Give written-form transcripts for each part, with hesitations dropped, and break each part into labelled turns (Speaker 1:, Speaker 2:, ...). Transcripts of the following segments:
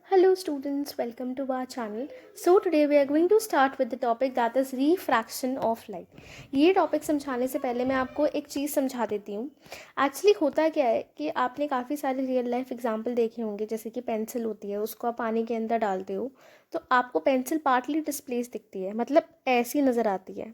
Speaker 1: Hello students, welcome to our channel. So today we are going to start with the topic that is refraction of light. ये topic समझाने से पहले मैं आपको एक चीज़ समझा देती हूँ. एक्चुअली होता क्या है कि आपने काफ़ी सारे रियल लाइफ एग्जाम्पल देखे होंगे, जैसे कि पेंसिल होती है, उसको आप पानी के अंदर डालते हो तो आपको पेंसिल पार्टली डिस्प्लेस दिखती है, मतलब ऐसी नज़र आती है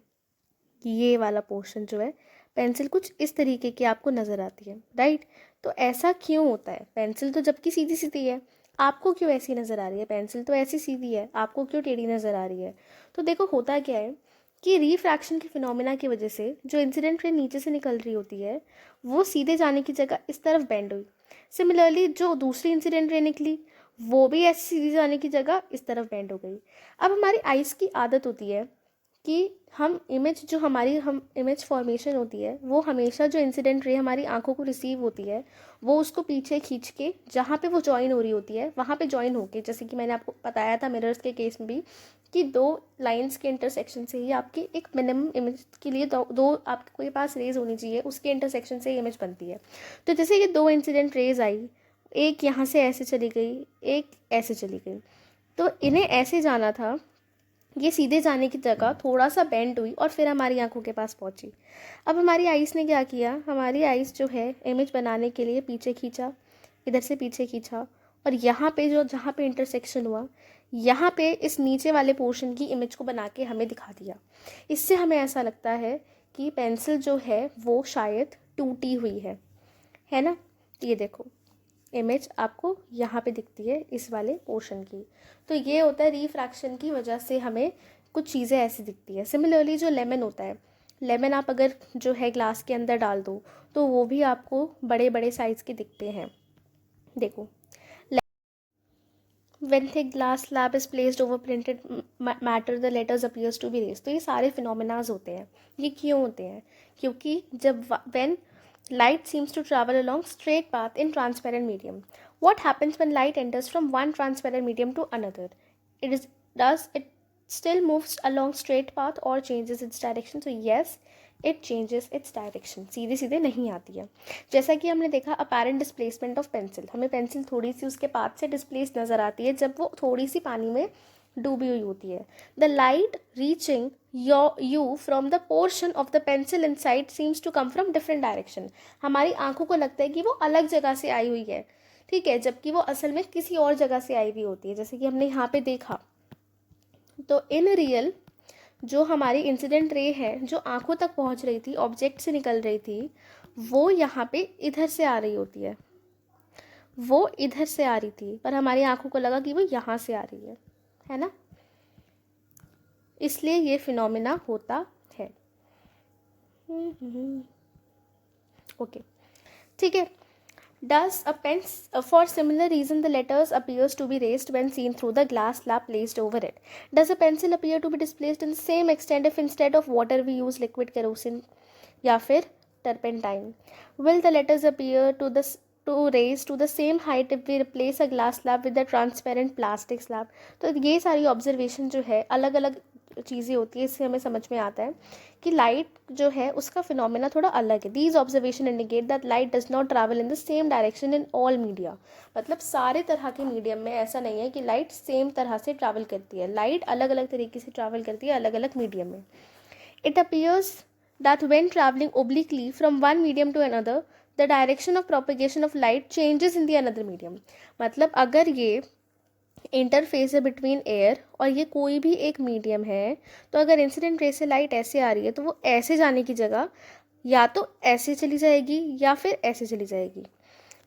Speaker 1: कि ये वाला पोर्शन जो है पेंसिल कुछ इस तरीके की आपको नज़र आती है, राइट. तो ऐसा क्यों होता है? पेंसिल तो जबकि सीधी सीधी है, आपको क्यों ऐसी नज़र आ रही है? पेंसिल तो ऐसी सीधी है, आपको क्यों टेढ़ी नज़र आ रही है? तो देखो होता क्या है कि रिफ्रैक्शन के फिनोमिना की वजह से जो इंसिडेंट रे नीचे से निकल रही होती है वो सीधे जाने की जगह इस तरफ बेंड हुई. सिमिलरली जो दूसरी इंसिडेंट रे निकली वो भी ऐसी सीधी जाने की जगह इस तरफ बेंड हो गई. अब हमारी आइज़ की आदत होती है कि हम इमेज फॉर्मेशन होती है वो हमेशा जो इंसिडेंट रे हमारी आंखों को रिसीव होती है वो उसको पीछे खींच के जहाँ पे वो जॉइन हो रही होती है वहाँ पे जॉइन होके, जैसे कि मैंने आपको बताया था मिरर्स के केस में भी कि दो लाइंस के इंटरसेक्शन से ही आपकी एक मिनिमम इमेज के लिए दो आपके पास रेज होनी चाहिए, उसके इंटरसेक्शन से ही इमेज बनती है. तो जैसे ये दो इंसिडेंट रेज आई, एक यहाँ से ऐसे चली गई, एक ऐसे चली गई, तो इन्हें ऐसे जाना था, ये सीधे जाने की जगह थोड़ा सा बेंड हुई और फिर हमारी आंखों के पास पहुंची. अब हमारी आइज़ ने क्या किया, हमारी आइज़ जो है इमेज बनाने के लिए पीछे खींचा, इधर से पीछे खींचा, और यहाँ पे जहाँ पे इंटरसेक्शन हुआ यहाँ पे इस नीचे वाले पोर्शन की इमेज को बना के हमें दिखा दिया. इससे हमें ऐसा लगता है कि पेंसिल जो है वो शायद टूटी हुई है ना. ये देखो इमेज आपको यहाँ पे दिखती है इस वाले पोर्शन की. तो ये होता है रिफ्रैक्शन की वजह से हमें कुछ चीज़ें ऐसी दिखती है. सिमिलरली जो लेमन होता है, लेमन आप अगर जो है ग्लास के अंदर डाल दो तो वो भी आपको बड़े बड़े साइज़ के दिखते हैं. देखो, when thick glass slab is placed over printed matter the letters appears to be raised. तो ये सारे फिनोमेनाज होते हैं. ये क्यों होते हैं? क्योंकि जब when light seems to travel along straight path in transparent medium. What happens when light enters from one transparent medium to another? Does it still moves along straight path or changes its direction? So yes, it changes its direction. सीधे सीधे नहीं आती है. जैसा कि हमने देखा apparent displacement of pencil, हमें पेंसिल थोड़ी सी उसके पाथ से डिस्प्लेस नज़र आती है जब वो थोड़ी सी पानी में डूबी हुई होती है. The light reaching you from the portion of the pencil inside seems to come from different direction. हमारी आंखों को लगता है कि वो अलग जगह से आई हुई है, ठीक है, जबकि वो असल में किसी और जगह से आई हुई होती है, जैसे कि हमने यहाँ पे देखा. तो इन रियल जो हमारी इंसिडेंट रे है जो आंखों तक पहुँच रही थी, ऑब्जेक्ट से निकल रही थी, वो यहाँ पे इधर से आ रही होती है, वो इधर से आ रही थी, पर हमारी आंखों को लगा कि वो यहाँ से आ रही है ना. इसलिए ये फिनोमिना होता है. ओके, ठीक है. Does a pens for similar reason the letters appears to be raised when seen through the glass slab placed over it. Does a pencil appear to be displaced in the same extent if instead of water we use liquid kerosene या फिर turpentine? Will the letters appear to raise to the same height if we replace a glass slab with a transparent plastic slab? तो ये सारी observation जो है अलग अलग चीज़ें होती है, इससे हमें समझ में आता है कि लाइट जो है उसका फिनोमेना थोड़ा अलग है. These observation indicate that light does not travel in the same direction in all media. मतलब सारे तरह के मीडियम में ऐसा नहीं है कि लाइट सेम तरह से ट्रैवल करती है. लाइट अलग अलग तरीके से ट्रैवल करती है अलग अलग मीडियम में. It appears that when travelling obliquely from one medium to another the direction of propagation of light changes in the another medium. मतलब अगर ये इंटरफेस है बिटवीन एयर और ये कोई भी एक मीडियम है, तो अगर इंसिडेंट रे से लाइट ऐसे आ रही है तो वो ऐसे जाने की जगह या तो ऐसे चली जाएगी या फिर ऐसे चली जाएगी,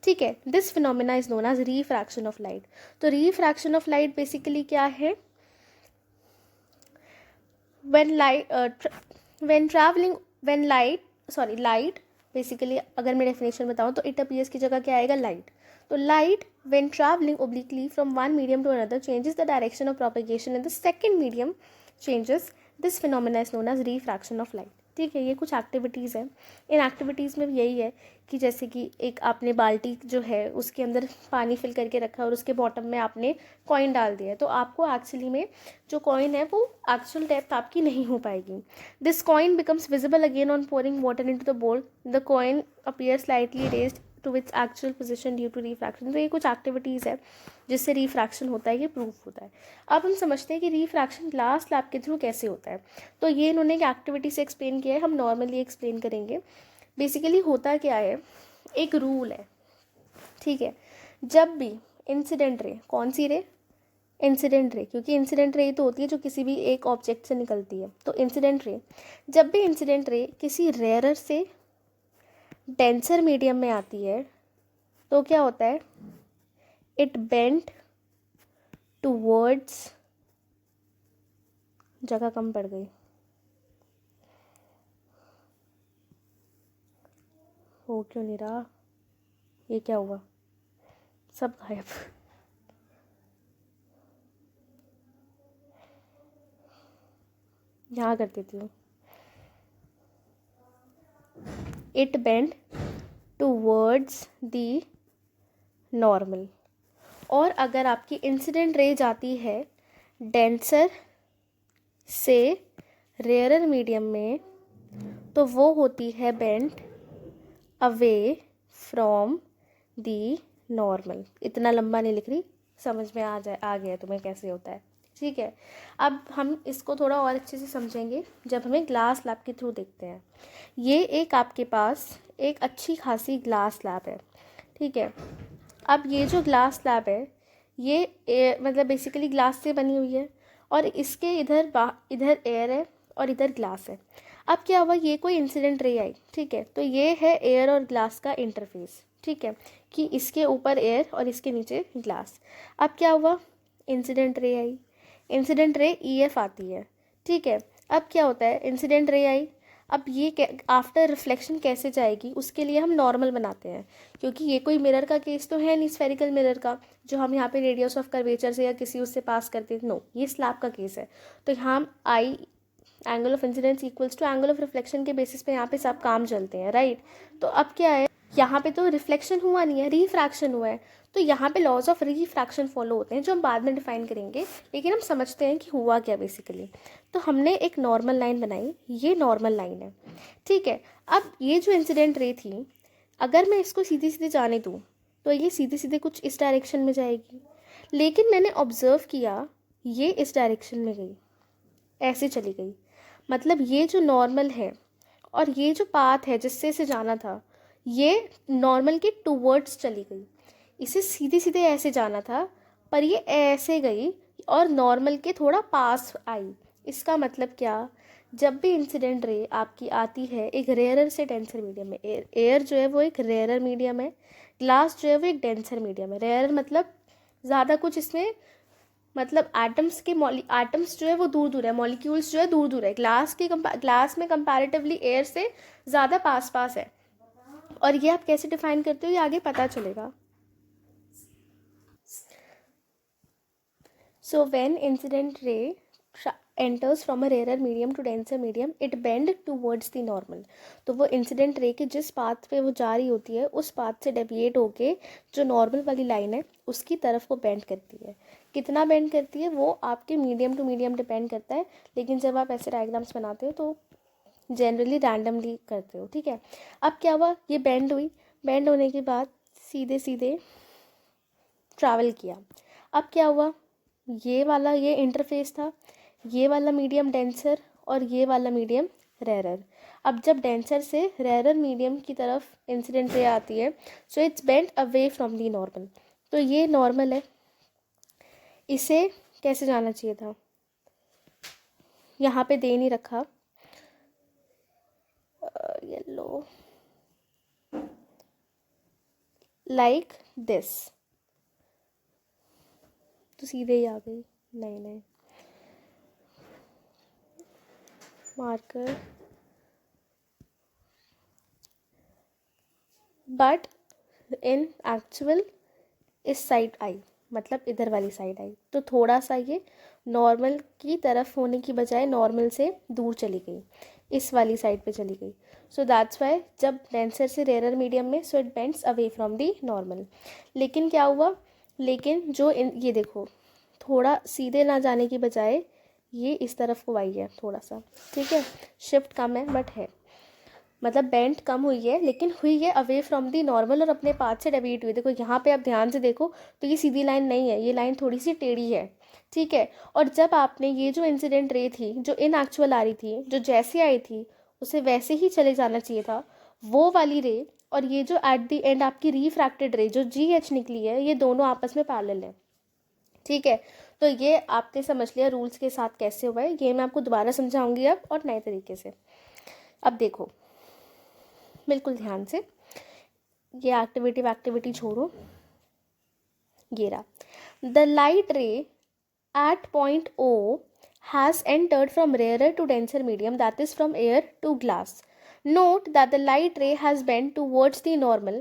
Speaker 1: ठीक है. This phenomena is known as refraction of light. तो रिफ्रैक्शन ऑफ लाइट बेसिकली क्या है? लाइट बेसिकली अगर मैं डेफिनेशन बताऊँ तो इट अपीयर्स की जगह क्या आएगा? लाइट. तो light when traveling obliquely from one medium to another changes the direction of propagation and the second medium changes. This phenomena is known as refraction of light. ठीक है, ये कुछ एक्टिविटीज़ हैं. इन एक्टिविटीज़ में यही है कि जैसे कि एक आपने बाल्टी जो है उसके अंदर पानी फिल करके रखा और उसके बॉटम में आपने कॉइन डाल दिया है, तो आपको एक्चुअली में जो कॉइन है वो एक्चुअल डेप्थ आपकी नहीं हो पाएगी. This coin becomes visible again on pouring water into the bowl. The coin appear slightly raised to its actual position due to refraction. तो ये कुछ एक्टिविटीज़ है जिससे रिफ्रैक्शन होता है, ये प्रूफ होता है। अब हम समझते हैं कि रिफ्रैक्शन ग्लास स्लैब के थ्रू कैसे होता है। तो ये इन्होंने एक एक्टिविटी से एक्सप्लेन किया है, हम नॉर्मली एक्सप्लेन करेंगे। बेसिकली होता क्या है, एक रूल है, ठीक है। जब भी इंसिडेंट रे, कौन सी रे, इंसिडेंट रे, क्योंकि इंसिडेंट रे तो होती है जो किसी भी एक ऑब्जेक्ट से निकलती है। तो इंसिडेंट रे, जब भी इंसिडेंट रे किसी रेयरर से डेंसर मीडियम में आती है तो क्या होता है, इट बेंड टूवर्ड्स, जगह कम पड़ गई, हो क्यों नहीं रहा, ये क्या हुआ, सब गायब। यहाँ कर देती हूँ, it bend towards the normal. और अगर आपकी इंसिडेंट रे जाती है डेंसर से रेयरर मीडियम में तो वो होती है bend away from the normal. इतना लंबा नहीं लिख रही, समझ में आ गया तुम्हें कैसे होता है, ठीक है। अब हम इसको थोड़ा और अच्छे से समझेंगे जब हमें ग्लास स्लैब के थ्रू देखते हैं। ये एक आपके पास एक अच्छी खासी ग्लास स्लैब है, ठीक है। अब ये जो ग्लास स्लैब है ये मतलब बेसिकली ग्लास से बनी हुई है और इसके इधर एयर है और इधर ग्लास है। अब क्या हुआ, ये कोई इंसिडेंट रे आई, ठीक है। तो ये है एयर और ग्लास का इंटरफेस, ठीक है, कि इसके ऊपर एयर और इसके नीचे ग्लास। अब क्या हुआ, इंसिडेंट रे आई, इंसिडेंट रे EF आती है, ठीक है। अब क्या होता है, इंसिडेंट रे आई, अब ये आफ्टर रिफ्लेक्शन कैसे जाएगी उसके लिए हम नॉर्मल बनाते हैं, क्योंकि ये कोई मिरर का केस तो है नहीं, स्फेरिकल मिरर का जो हम यहाँ पे रेडियस ऑफ कर्वेचर से या किसी उससे पास करते हैं, नो, ये स्लैब का केस है। तो यहाँ हम i angle of incidence equals to angle of reflection के बेसिस पे यहाँ पे सब काम चलते हैं, राइट। तो अब क्या है, यहाँ पे तो रिफ्लेक्शन हुआ नहीं है, रिफ्रैक्शन हुआ है। तो यहाँ पे लॉज ऑफ रिफ्रैक्शन फॉलो होते हैं जो हम बाद में डिफाइन करेंगे, लेकिन हम समझते हैं कि हुआ क्या बेसिकली। तो हमने एक नॉर्मल लाइन बनाई, ये नॉर्मल लाइन है, ठीक है। अब ये जो इंसिडेंट रे थी, अगर मैं इसको सीधे सीधे जाने दूँ तो ये सीधे सीधे कुछ इस डायरेक्शन में जाएगी, लेकिन मैंने ऑब्जर्व किया ये इस डायरेक्शन में गई, ऐसे चली गई। मतलब ये जो नॉर्मल है और ये जो पाथ है जिससे इसे जाना था, ये नॉर्मल के टूवर्ड्स चली गई। इसे सीधे सीधे ऐसे जाना था पर ये ऐसे गई और नॉर्मल के थोड़ा पास आई। इसका मतलब क्या, जब भी इंसिडेंट रे आपकी आती है एक रेयरर से डेंसर मीडियम में, एयर जो है वो एक रेयरर मीडियम है, ग्लास जो है वो एक डेंसर मीडियम है। रेयरर मतलब ज़्यादा कुछ इसमें, मतलब एटम्स जो है वो दूर दूर है, मॉलिक्यूल्स जो है दूर दूर है। ग्लास में कंपैरेटिवली एयर से ज़्यादा पास पास है। और ये आप कैसे डिफाइन करते हो ये आगे पता चलेगा। So when incident ray enters from a rarer medium to denser medium, it bend towards the normal। तो वो इंसिडेंट रे के जिस पाथ पे वो जा रही होती है उस पाथ से डेविएट होके जो नॉर्मल वाली लाइन है उसकी तरफ वो बेंड करती है। कितना बेंड करती है वो आपके मीडियम टू मीडियम डिपेंड करता है, लेकिन जब आप ऐसे डायग्राम्स बनाते हो तो जनरली रैंडमली करते हो, ठीक है। अब क्या हुआ, ये बेंड हुई, बेंड होने के बाद सीधे सीधे ट्रैवल किया। अब क्या हुआ, ये इंटरफेस था, ये वाला मीडियम डेंसर और ये वाला मीडियम रेरर। अब जब डेंसर से रेरर मीडियम की तरफ इंसिडेंट रे आती है so it's bent away from the normal. तो ये नॉर्मल है, इसे कैसे जाना चाहिए था, यहाँ पे दे नहीं रखा, येलो लाइक दिस, तो सीधे ही आ गई, नहीं मार्कर, बट इन एक्चुअल इस साइड आई, मतलब इधर वाली साइड आई। तो थोड़ा सा ये नॉर्मल की तरफ होने की बजाय नॉर्मल से दूर चली गई, इस वाली साइड पे चली गई। सो दैट्स वाई जब डेंसर से रेरर मीडियम में so it bends away from the normal. लेकिन क्या हुआ, लेकिन जो ये देखो थोड़ा सीधे ना जाने की बजाय ये इस तरफ को आई है थोड़ा सा, ठीक है, शिफ्ट कम है बट है। मतलब बेंट कम हुई है, लेकिन हुई है अवे फ्रॉम दी नॉर्मल और अपने पाथ से डेविएट हुई। देखो यहाँ पे आप ध्यान से देखो तो ये सीधी लाइन नहीं है, ये लाइन थोड़ी सी टेढ़ी है, ठीक है। और जब आपने ये जो इंसिडेंट रे थी जो इन एक्चुअल आ रही थी, जो जैसे आई थी उसे वैसे ही चले जाना चाहिए था, वो वाली रे और ये जो एट द एंड आपकी रिफ्रैक्टेड रे जो जी एच निकली है, ये दोनों आपस में पैरेलल है, ठीक है। तो ये आपने समझ लिया रूल्स के साथ कैसे हुआ है, ये मैं आपको दोबारा समझाऊंगी अब और नए तरीके से। अब देखो बिल्कुल ध्यान से, ये एक्टिविटी छोड़ो, ये रहा। The light ray at point O has entered from rarer to denser medium, that is from air to glass. Note that the light ray has bent towards the normal.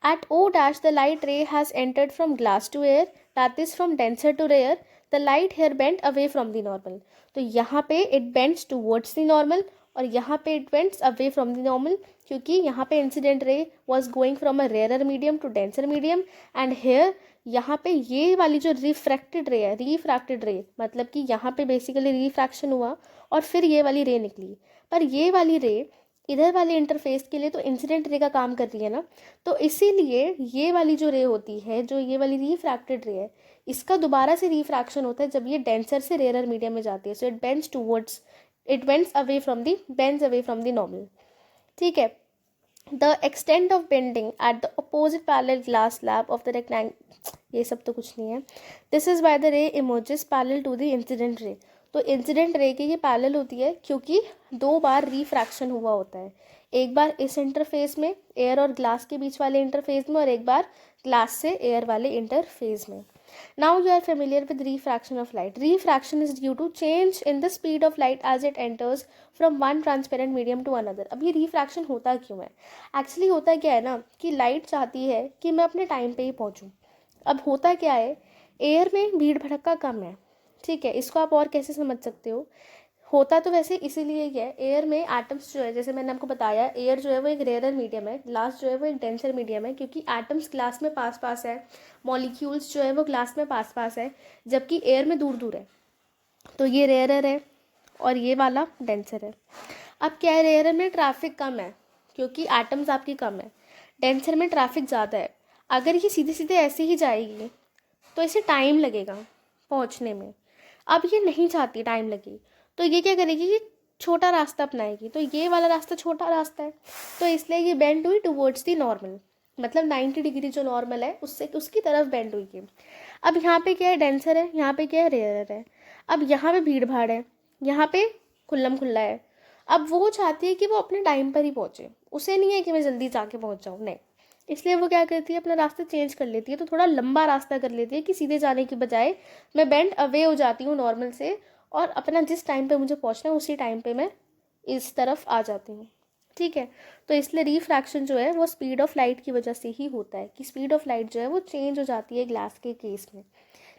Speaker 1: At O dash, the light ray has entered from glass to air, that is from denser to rare. The light here bent away from the normal. तो यहाँ पे it bends towards the normal और यहाँ पे it bends away from the normal, क्योंकि यहाँ पे incident ray was going from a rarer medium to denser medium and here यहाँ पे ये वाली जो रिफ्रैक्टेड रे है, रिफ्रैक्टेड रे मतलब कि यहाँ पे बेसिकली रिफ्रैक्शन हुआ और फिर ये वाली रे निकली, पर ये वाली रे इधर वाले इंटरफेस के लिए तो इंसिडेंट रे का काम कर रही है ना, तो इसीलिए ये वाली जो रे होती है, जो ये वाली रिफ्रैक्टेड रे है, इसका दोबारा से रिफ्रैक्शन होता है जब ये डेंसर से रेयर मीडियम में जाती है। So it bends towards, it bends away from the, bends away from the normal, ठीक है। The extent of bending at the opposite parallel glass slab of the rectangle, ये सब तो कुछ नहीं है। This is why the ray emerges parallel to the incident ray. तो incident ray की ये पैरेलल होती है क्योंकि दो बार रिफ्रैक्शन हुआ होता है, एक बार इस इंटरफेस में एयर और ग्लास के बीच वाले इंटरफेस में और एक बार ग्लास से एयर वाले इंटरफेस में। Now you are familiar with refraction of light. Refraction is due to change in the speed of light as it enters from one transparent medium to another. अब ये refraction होता क्यों है? Actually होता क्या है ना कि लाइट चाहती है कि मैं अपने टाइम पे ही पहुंचूं। अब होता क्या है, एयर में भीड़ भड़क्का कम है, ठीक है। इसको आप और कैसे समझ सकते हो, होता तो वैसे इसीलिए ही है, एयर में एटम्स जो है, जैसे मैंने आपको बताया एयर जो है वो एक रेयर मीडियम है, ग्लास जो है वो एक डेंसर मीडियम है, क्योंकि एटम्स ग्लास में पास पास है, मॉलिक्यूल्स जो है वो ग्लास में पास पास है, जबकि एयर में दूर दूर है। तो ये रेयर है और ये वाला डेंसर है। अब क्या है, रेयर में ट्रैफिक कम है क्योंकि एटम्स आपकी कम है, डेंसर में ट्रैफिक ज़्यादा है। अगर ये सीधे सीधे ऐसे ही जाएगी तो इसे टाइम लगेगा पहुंचने में। अब ये नहीं चाहती टाइम लगे, तो ये क्या करेगी, ये छोटा रास्ता अपनाएगी। तो ये वाला रास्ता छोटा रास्ता है, तो इसलिए ये बेंड हुई टुवर्ड्स दी नॉर्मल, मतलब 90 डिग्री जो नॉर्मल है उससे उसकी तरफ बेंड हुई है। अब यहाँ पे क्या है, डेंसर है, यहाँ पे क्या है, रेयर है। अब यहाँ पे भीड़ भाड़ है, यहाँ पे खुल्लम खुल्ला है। अब वो चाहती है कि वो अपने टाइम पर ही पहुँचे, उसे नहीं है कि मैं जल्दी जाके पहुँच जाऊँ, नहीं। इसलिए वो क्या करती है, अपना रास्ता चेंज कर लेती है, तो थोड़ा लंबा रास्ता कर लेती है कि सीधे जाने की बजाय मैं बेंड अवे हो जाती हूँ नॉर्मल से और अपना जिस टाइम पे मुझे पहुँचना है उसी टाइम पे मैं इस तरफ आ जाती हूँ, ठीक है। तो इसलिए रिफ्रैक्शन जो है वो स्पीड ऑफ लाइट की वजह से ही होता है कि स्पीड ऑफ लाइट जो है वो चेंज हो जाती है ग्लास के केस में,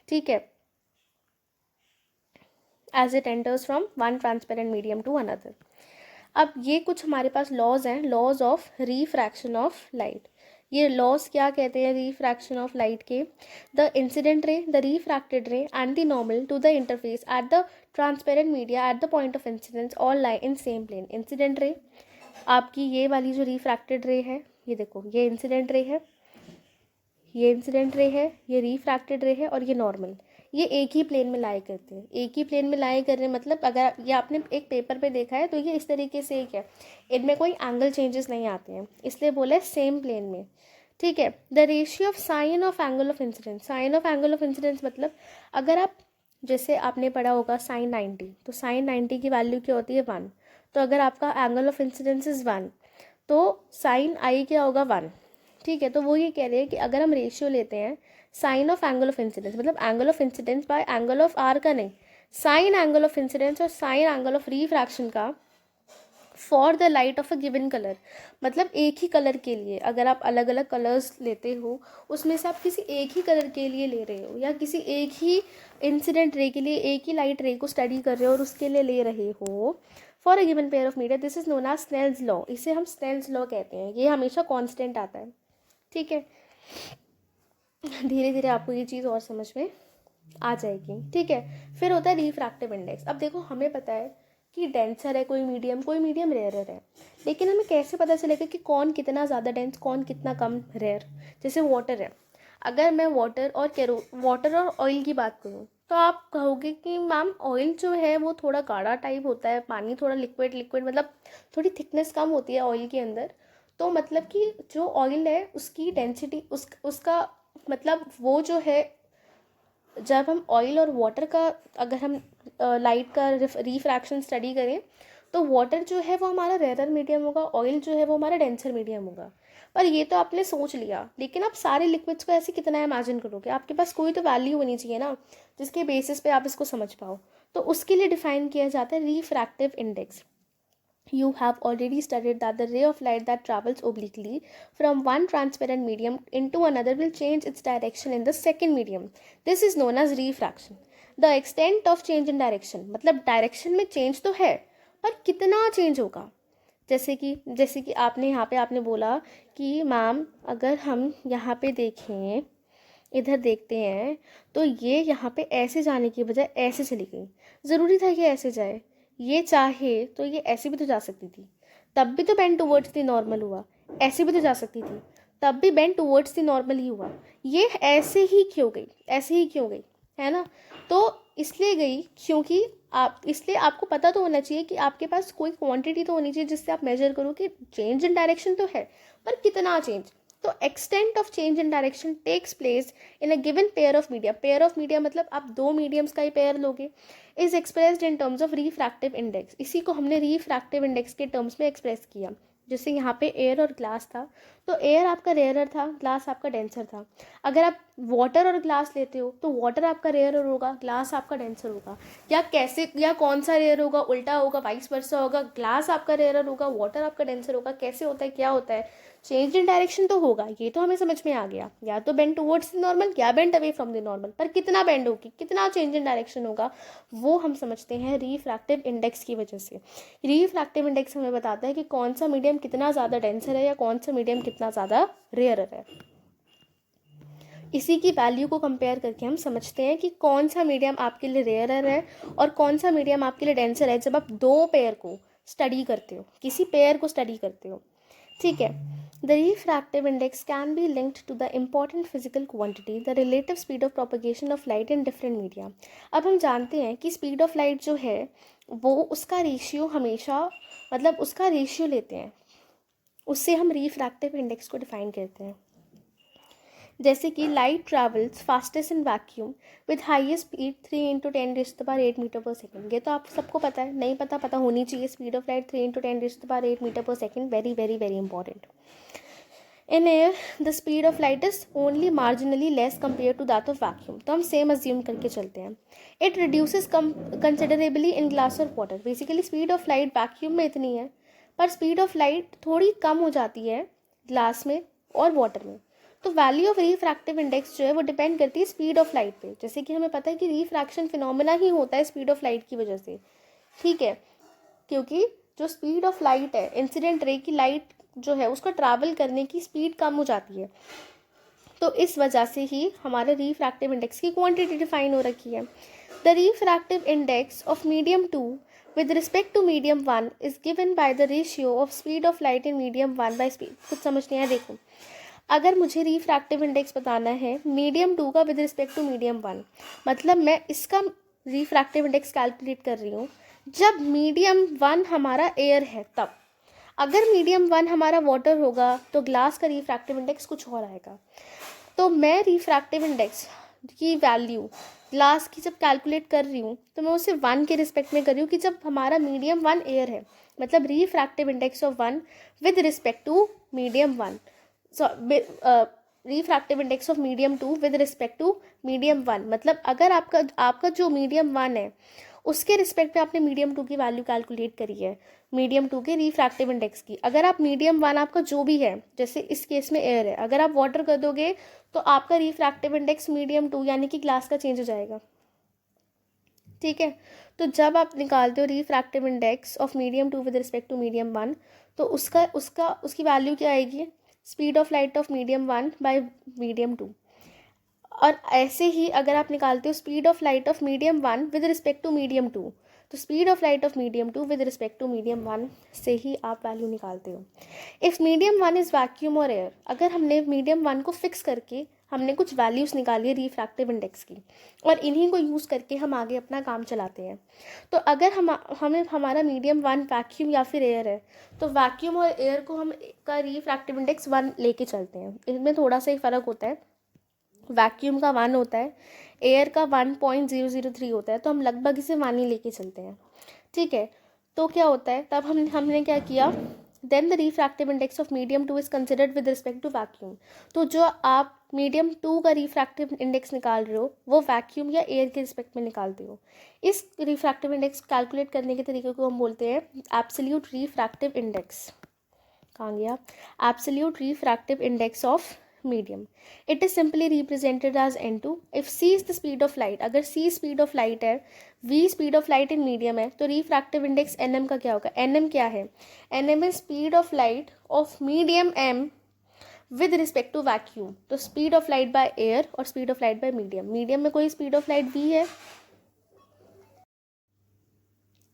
Speaker 1: ठीक है, as it enters from one transparent medium to another. अब ये कुछ हमारे पास लॉज हैं, laws of refraction of light. ये लॉज क्या कहते हैं रिफ्रैक्शन ऑफ लाइट के, the incident ray, the refracted ray and the normal to the interface at the transparent media at the point of incidence all lie in same plane. Incident ray आपकी ये वाली जो refracted रे है, ये देखो ये इंसिडेंट रे है, ये इंसिडेंट रे है, ये रिफ्रैक्टेड रे है और ये नॉर्मल, ये एक ही प्लेन में लाई करते हैं। एक ही प्लेन में लाई कर रहे हैं मतलब अगर ये आपने एक पेपर पे देखा है तो ये इस तरीके से एक है, इनमें कोई एंगल चेंजेस नहीं आते हैं, इसलिए बोले सेम प्लेन में, ठीक है। The ratio of sine of angle of incidence, sine of angle of incidence मतलब अगर आप जैसे आपने पढ़ा होगा साइन 90, तो साइन 90 की वैल्यू क्या होती है 1, तो अगर आपका एंगल ऑफ इंसिडेंस इज़ 1 तो साइन आई क्या होगा 1, ठीक है। तो वो ये कह रहे हैं कि अगर हम रेशियो लेते हैं sign of angle of incidence, मतलब angle of incidence bye angle of are का नहीं, साइन एंगल ऑफ इंसिडेंस और साइन एंगल ऑफ रिफ्रैक्शन का for the light of a given colour, मतलब एक ही कलर के लिए अगर आप अलग अलग कलर्स लेते हो उसमें से आप किसी एक ही कलर के लिए ले रहे हो या किसी एक ही इंसिडेंट रे के लिए एक ही लाइट रे को स्टडी कर रहे हो और उसके लिए ले रहे हो for a given pair of media, this is known as Snell's law. इसे हम स्नेल्स लॉ कहते हैं, ये हमेशा कांस्टेंट आता है, ठीक है। धीरे धीरे आपको ये चीज़ और समझ में आ जाएगी, ठीक है। फिर होता है रिफ्रैक्टिव इंडेक्स। अब देखो हमें पता है कि डेंसर है कोई मीडियम रेयरर है, लेकिन हमें कैसे पता चलेगा कि कौन कितना ज़्यादा डेंस कौन कितना कम रेयर। जैसे वाटर है, अगर मैं वाटर और ऑयल की बात करूँ तो आप कहोगे कि मैम ऑयल जो है वो थोड़ा गाढ़ा टाइप होता है, पानी थोड़ा लिक्विड लिक्विड, मतलब थोड़ी थिकनेस कम होती है ऑयल के अंदर। तो मतलब कि जो ऑयल है उसकी डेंसिटी उसका मतलब वो जो है, जब हम ऑयल और वाटर का अगर हम लाइट का रिफ्रैक्शन स्टडी करें तो वाटर जो है वो हमारा रेयर मीडियम होगा, ऑयल जो है वो हमारा डेंसर मीडियम होगा। पर ये तो आपने सोच लिया, लेकिन आप सारे लिक्विड्स को ऐसे कितना इमेजिन करोगे, आपके पास कोई तो वैल्यू होनी चाहिए ना जिसके बेसिस पे आप इसको समझ पाओ। तो उसके लिए डिफाइन किया जाता है refractive index. You have already studied that the ray of light that travels obliquely from one transparent medium into another will change its direction in the second medium. This is known as refraction. The extent of change in direction, मतलब direction में change तो है पर कितना change होगा। जैसे कि आपने बोला कि मैम अगर हम यहाँ पे देखें, इधर देखते हैं तो ये यहाँ पे ऐसे जाने की बजाय ऐसे चली गई, ज़रूरी था कि ऐसे जाए, ये चाहे तो ये ऐसे भी तो जा सकती थी, तब भी तो बेंड टुवर्ड्स द नॉर्मल हुआ, ऐसे भी तो जा सकती थी, तब भी बेंड टुवर्ड्स द नॉर्मल ही हुआ, ये ऐसे ही क्यों गई, है ना। तो इसलिए गई क्योंकि इसलिए आपको पता तो होना चाहिए कि आपके पास कोई क्वांटिटी तो होनी चाहिए जिससे आप मेजर करो कि चेंज इन डायरेक्शन तो है पर कितना चेंज। तो extent of change in direction takes place in a given pair of media मतलब आप दो मीडियम्स का ही पेयर लोगे, is expressed in terms of refractive index. इसी को हमने रिफ्रैक्टिव इंडेक्स के टर्म्स में एक्सप्रेस किया। जैसे यहाँ पे एयर और ग्लास था तो एयर आपका रेयरर था, ग्लास आपका डेंसर था। अगर आप वाटर और ग्लास लेते हो तो वाटर आपका रेयरर होगा, ग्लास आपका डेंसर होगा। या कौन सा रेयर होगा, उल्टा होगा, वाइस वर्सा होगा, ग्लास आपका रेयरर होगा, वाटर आपका डेंसर होगा। कैसे होता है, क्या होता है, चेंज इन डायरेक्शन तो होगा, ये तो हमें समझ में आ गया, या तो बेंड टुवर्ड्स द नॉर्मल या bend away from the normal, पर कितना बेंड होगी, कितना चेंज इन डायरेक्शन होगा, वो हम समझते हैं रिफ्रैक्टिव इंडेक्स की वजह से। रिफ्रैक्टिव इंडेक्स हमें बताता है कि कौन सा मीडियम कितना ज़्यादा डेंसर है या कौन सा मीडियम कितना ज़्यादा रेयरर है। इसी की वैल्यू को कंपेयर करके हम समझते हैं कि कौन सा मीडियम आपके लिए रेयरर है और कौन सा मीडियम आपके लिए डेंसर है, जब आप दो पेयर को स्टडी करते हो, किसी पेयर को स्टडी करते हो। ठीक है। The refractive index can be linked to the important physical quantity the relative speed of propagation of light in different media. अब हम जानते हैं कि स्पीड ऑफ लाइट जो है वो उसका रेशियो हमेशा मतलब उसका रेशियो लेते हैं, उससे हम रिफ्रैक्टिव इंडेक्स को डिफाइन करते हैं। जैसे कि light travels fastest in vacuum with highest speed 3 × 10⁸ metre पर सेकेंड। ये तो आप सबको पता है, नहीं पता, पता होनी चाहिए। स्पीड ऑफ लाइट 3 × 10⁸ मीटर पर second, very very very important. In air the speed of light is only marginally less compare to that of vacuum. तो हम सेम अज्यूम करके चलते हैं। It reduces considerably in glass और water. Basically speed of light vacuum में इतनी है पर स्पीड ऑफ लाइट थोड़ी कम हो जाती है ग्लास में और वाटर में। तो वैल्यू ऑफ रिफ्रैक्टिव इंडेक्स जो है वो डिपेंड करती है स्पीड ऑफ लाइट पे। जैसे कि हमें पता है कि रिफ्रैक्शन फिनोमेना ही होता है स्पीड ऑफ लाइट की वजह से। ठीक है, क्योंकि जो स्पीड ऑफ लाइट है, इंसिडेंट रे की लाइट जो है उसको ट्रैवल करने की स्पीड कम हो जाती है, तो इस वजह से ही हमारे रिफ्रैक्टिव इंडेक्स की क्वांटिटी डिफाइन हो रखी है। The refractive index of medium 2 with respect to medium 1 is given by the ratio of speed of light in medium 1 by speed। कुछ समझ नहीं आया, देखो अगर मुझे रिफ्रैक्टिव इंडेक्स बताना है मीडियम 2 का विद रिस्पेक्ट टू मीडियम 1, मतलब मैं इसका रिफ्रैक्टिव इंडेक्स कैलकुलेट कर रही हूँ जब मीडियम 1 हमारा एयर है तब। अगर मीडियम 1 हमारा वाटर होगा तो ग्लास का रिफ्रैक्टिव इंडेक्स कुछ और आएगा। तो मैं रिफ्रैक्टिव इंडेक्स की वैल्यू ग्लास की जब कैलकुलेट कर रही हूँ तो मैं उसे 1 के रिस्पेक्ट में कर रही हूँ कि जब हमारा मीडियम 1 एयर है, मतलब refractive index of 1 with respect to medium 1, refractive index of medium 2 with respect to medium 1, मतलब अगर आपका जो मीडियम 1 है उसके रिस्पेक्ट में आपने मीडियम 2 की वैल्यू कैलकुलेट करी है, मीडियम 2 के रिफ्रैक्टिव इंडेक्स की। अगर आप मीडियम 1 आपका जो भी है, जैसे इस केस में एयर है, अगर आप वाटर कर दोगे तो आपका रिफ्रैक्टिव इंडेक्स मीडियम 2 यानी कि ग्लास का चेंज हो जाएगा। ठीक है, तो जब आप निकालते हो refractive index of medium 2 with respect to medium 1 तो उसकी वैल्यू क्या आएगी, speed of light of medium 1 by medium 2। और ऐसे ही अगर आप निकालते हो speed of light of medium 1 with respect to medium 2, तो speed of light of medium 2 with respect to medium 1 से ही आप वैल्यू निकालते हो। इफ़ मीडियम 1 इज़ वैक्यूम और एयर, अगर हमने मीडियम 1 को फिक्स करके हमने कुछ वैल्यूज़ निकाली है रिफ्रैक्टिव इंडेक्स की, और इन्हीं को यूज़ करके हम आगे अपना काम चलाते हैं। तो अगर हमें हमारा मीडियम 1 वैक्यूम या फिर एयर है, तो वैक्यूम और एयर को हम का रिफ्रैक्टिव इंडेक्स 1 लेके चलते हैं। इसमें थोड़ा सा ही फ़र्क होता है, वैक्यूम का 1 होता है, एयर का 1.003 होता है, तो हम लगभग इसे 1 ही लेके चलते हैं। ठीक है, तो क्या होता है तब हमने क्या किया, then the refractive index of medium 2 is considered with respect to vacuum. तो जो आप मीडियम 2 का रिफ्रैक्टिव इंडेक्स निकाल रहे हो वो वैक्यूम या एयर के रिस्पेक्ट में निकालते हो। इस रिफ्रैक्टिव इंडेक्स कैलकुलेट करने के तरीके को हम बोलते हैं एब्सोल्यूट रिफ्रैक्टिव इंडेक्स। कहाँ गया, absolute refractive index of medium. It is simply represented as n2. If c is the speed of light, अगर c speed of light है, v speed of light in medium है, तो refractive index nm का क्या होगा, nm क्या है, nm is speed of light of medium m with respect to vacuum। तो speed of light by air और speed of light by medium, medium में कोई speed of light v है,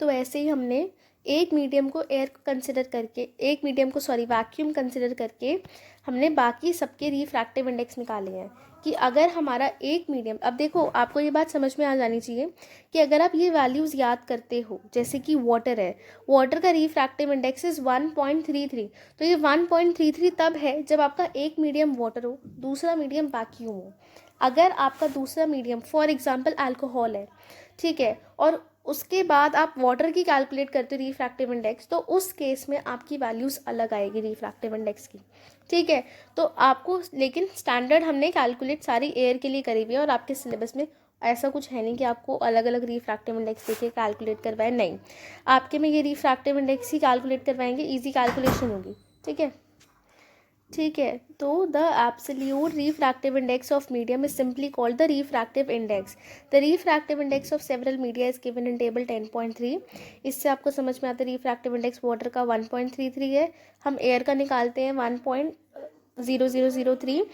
Speaker 1: तो ऐसे ही हमने एक मीडियम को एयर कंसिडर करके, एक मीडियम को वैक्यूम कंसिडर करके हमने बाकी सबके रिफ्रैक्टिव इंडेक्स निकाले हैं कि अगर हमारा एक मीडियम, अब देखो आपको ये बात समझ में आ जानी चाहिए कि अगर आप ये वैल्यूज़ याद करते हो, जैसे कि वाटर है, वाटर का रिफ्रैक्टिव इंडेक्स इज़ 1.33, तो ये 1.33 तब है जब आपका एक मीडियम वाटर हो, दूसरा मीडियम वैक्यूम हो। अगर आपका दूसरा मीडियम फॉर एग्जांपल अल्कोहल है, ठीक है, और उसके बाद आप वाटर की कैलकुलेट करते हो रिफ्रैक्टिव इंडेक्स, तो उस केस में आपकी वैल्यूज़ अलग आएगी रिफ्रैक्टिव इंडेक्स की। ठीक है, तो आपको, लेकिन स्टैंडर्ड हमने कैलकुलेट सारी एयर के लिए करी हुई है, और आपके सिलेबस में ऐसा कुछ है नहीं कि आपको अलग अलग रिफ्रैक्टिव इंडेक्स देके कैलकुलेट करवाए, नहीं, आपके में ये रिफ्रैक्टिव इंडेक्स ही कैलकुलेट करवाएंगे, ईजी कैलकुलेशन होगी। ठीक है, ठीक है, तो the absolute refractive index of medium is simply called the refractive index. The refractive index of several media is given in table 10.3। इससे आपको समझ में आता है रिफ्रैक्टिव इंडेक्स वाटर का 1.33 है, हम एयर का निकालते हैं 1.0003,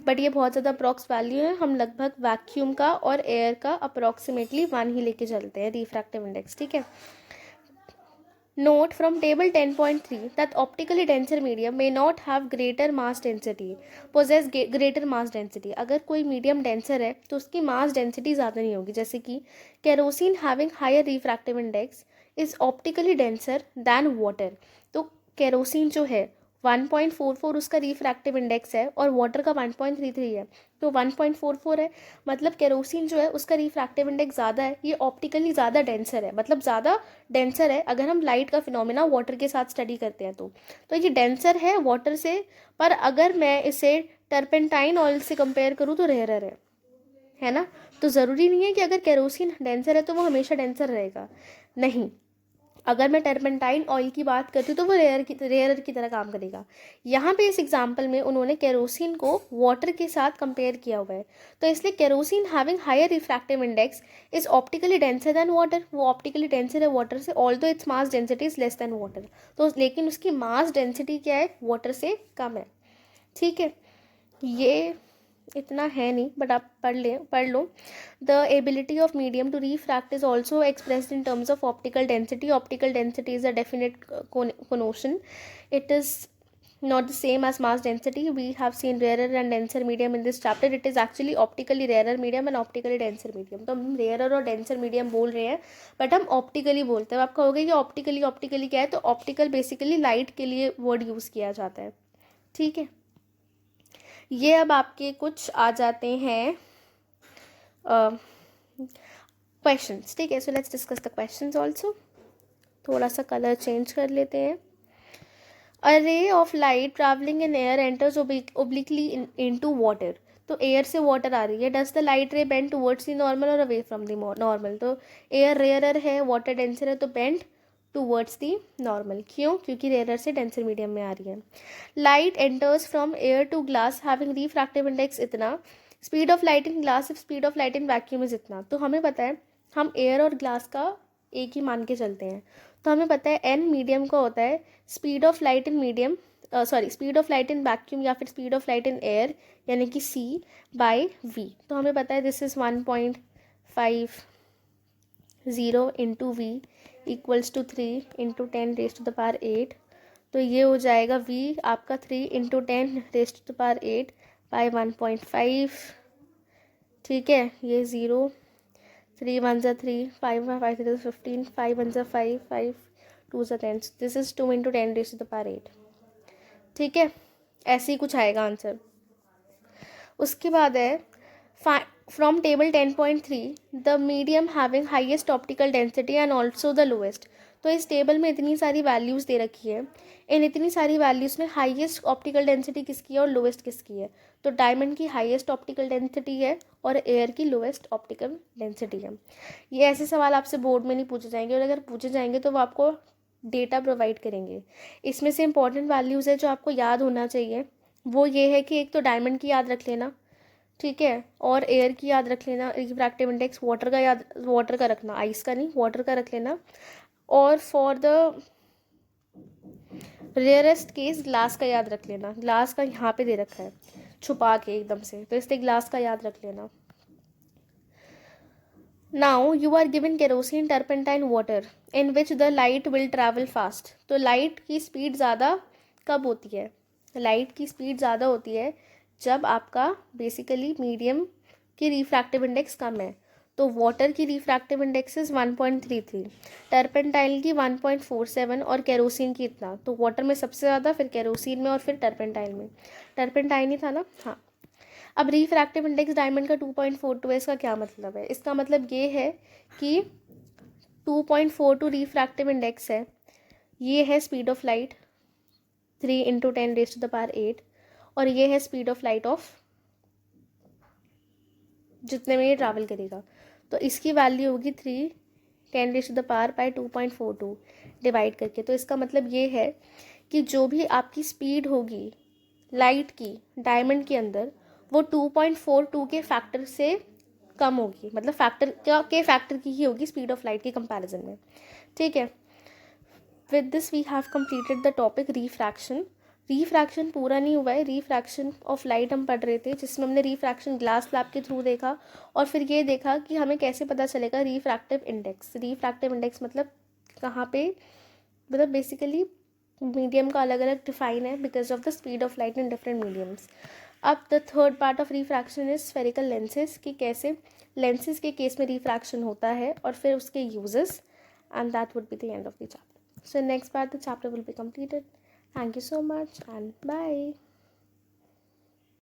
Speaker 1: बट ये बहुत ज़्यादा अप्रॉक्स वैल्यू है, हम लगभग वैक्यूम का और एयर का अप्रॉक्सीमेटली 1 ही लेके चलते हैं रिफ्रैक्टिव इंडेक्स। ठीक है, Note from table 10.3 that optically denser medium may not have greater mass density, possess greater mass density। अगर कोई मीडियम डेंसर है तो उसकी मास डेंसिटी ज़्यादा नहीं होगी, जैसे कि kerosene having higher refractive index is optically denser than water. तो केरोसिन जो है 1.44 उसका रिफ्रैक्टिव इंडेक्स है और वाटर का 1.33 है, तो 1.44 है, मतलब केरोसिन जो है उसका रिफ्रैक्टिव इंडेक्स ज़्यादा है, ये ऑप्टिकली ज़्यादा डेंसर है, मतलब ज़्यादा डेंसर है। अगर हम लाइट का फिनोमेना वाटर के साथ स्टडी करते हैं तो ये डेंसर है वाटर से, पर अगर मैं इसे टर्पेंटाइन ऑयल से कंपेयर करूँ तो रेयरर है ना। तो ज़रूरी नहीं है कि अगर केरोसिन डेंसर है तो वो हमेशा डेंसर रहेगा, नहीं, अगर मैं टर्पेंटाइन ऑयल की बात करती हूँ तो वो रेयर की तरह काम करेगा। यहाँ पे इस एग्जांपल में उन्होंने केरोसिन को वाटर के साथ कंपेयर किया हुआ है, तो इसलिए kerosene having higher refractive index is optically denser than water, वो ऑप्टिकली डेंसर है वाटर से, although its mass density is less than water, तो लेकिन उसकी मास डेंसिटी क्या है, वाटर से कम है। ठीक है, ये इतना है नहीं, बट आप पढ़ लो। The ability of medium to refract is also expressed in terms of optical density. Optical density is a definite connotation. It is not the same as mass density. We have seen rarer and denser medium in this chapter. It is actually optically rarer medium and optically denser medium. तो हम rarer और denser medium बोल रहे हैं, but हम optically बोलते हैं। आप कहोगे कि optically क्या है, तो optical basically light के लिए word यूज़ किया जाता है। ठीक है, ये अब आपके कुछ आ जाते हैं क्वेश्चंस। ठीक है, so let's discuss the questions also. थोड़ा सा कलर चेंज कर लेते हैं। A ray of light travelling in air enters obliquely into water. तो एयर से वाटर आ रही है, does the light ray bend towards the normal और अवे फ्रॉम द नॉर्मल। तो एयर रेयरर है, वाटर डेंसर है, तो बेंड टूवर्ड्स दी नॉर्मल। क्यों, क्योंकि रेयर से डेंसर मीडियम में आ रही है। Light enters from air to glass having refractive index इतना, speed of light in glass if speed of light in vacuum is इतना। तो हमें पता है हम एयर और ग्लास का एक ही मान के चलते हैं, तो हमें पता है एन मीडियम का होता है speed of light in medium, speed of light in vacuum या फिर speed of light in air, यानी कि c/v। तो हमें पता है this is 1.5 0 into v equals to 3 into 10 raise to the power 8। तो ये हो जाएगा v आपका 3 into 10 raise to the power 8 by 1.5। ठीक है, ये 0, 3 1 ज़ा 3, 5 5 3 15, 5 1 ज़ा 5, 5 2 ज़ा 10, this is 2 into 10 raise to the power 8। ठीक है, ऐसे ही कुछ आएगा आंसर। उसके बाद है from table 10.3 the medium having highest optical density and also the lowest. तो इस टेबल में इतनी सारी वैल्यूज़ दे रखी है, इन इतनी सारी वैल्यूज़ में हाईएस्ट ऑप्टिकल डेंसिटी किसकी है और लोएस्ट किसकी है। तो डायमंड की हाईएस्ट ऑप्टिकल डेंसिटी है और एयर की लोएस्ट ऑप्टिकल डेंसिटी है। ये ऐसे सवाल आपसे बोर्ड में नहीं पूछे जाएंगे, और अगर पूछे जाएंगे तो वो आपको डेटा प्रोवाइड करेंगे। इसमें से इंपॉर्टेंट वैल्यूज़ है जो आपको याद होना चाहिए, वो ये है कि एक तो डायमंड की याद रख लेना, ठीक है, और एयर की याद रख लेना, रिफ्रैक्टिव इंडेक्स, वाटर का रखना, आइस का नहीं, वाटर का रख लेना, और for the rarest case glass का याद रख लेना। ग्लास का यहाँ पे दे रखा है छुपा के एकदम से, तो इसलिए ग्लास का याद रख लेना। Now you are given kerosene turpentine water in which the light will travel fast. तो लाइट की स्पीड ज़्यादा कब होती है? लाइट की स्पीड ज़्यादा होती है जब आपका बेसिकली मीडियम की रिफ्रैक्टिव इंडेक्स कम है। तो वाटर की रिफ्रैक्टिव इंडेक्स इज 1.33, टर्पेंटाइल की 1.47 और केरोसिन की इतना। तो वाटर में सबसे ज़्यादा, फिर केरोसिन में और फिर टर्पेंटाइल में। टर्पेंटाइल ही था ना, हाँ। अब रिफ्रैक्टिव इंडेक्स डायमंड का 2.42 है, इसका क्या मतलब है? इसका मतलब ये है कि 2.42 रिफ्रैक्टिव इंडेक्स है, ये है speed of light 3 into 10 raise to the power 8, और ये है स्पीड ऑफ लाइट ऑफ जितने में ये ट्रैवल करेगा। तो इसकी वैल्यू होगी 3 10 रेज टू द पावर बाई 2.42 डिवाइड करके। तो इसका मतलब ये है कि जो भी आपकी स्पीड होगी लाइट की डायमंड के अंदर, वो 2.42 के फैक्टर से कम होगी, मतलब फैक्टर की ही होगी स्पीड ऑफ लाइट के कंपैरिजन में। ठीक है, with this we have completed the topic refraction. Refraction पूरा नहीं हुआ है, रिफ्रैक्शन ऑफ लाइट हम पढ़ रहे थे, जिसमें हमने रिफ्रैक्शन ग्लास स्लैब के थ्रू देखा, और फिर ये देखा कि हमें कैसे पता चलेगा रिफ्रैक्टिव इंडेक्स। रिफ्रैक्टिव इंडेक्स मतलब कहाँ पे, मतलब बेसिकली मीडियम का अलग अलग डिफाइन है because of the speed of light in different mediums. अब the third part of refraction is spherical lenses, कि कैसे लेंसेज के केस में रिफ्रैक्शन होता है और फिर उसके uses, and that would be the end of the chapter. So next part the chapter will be completed. Thank you so much and bye.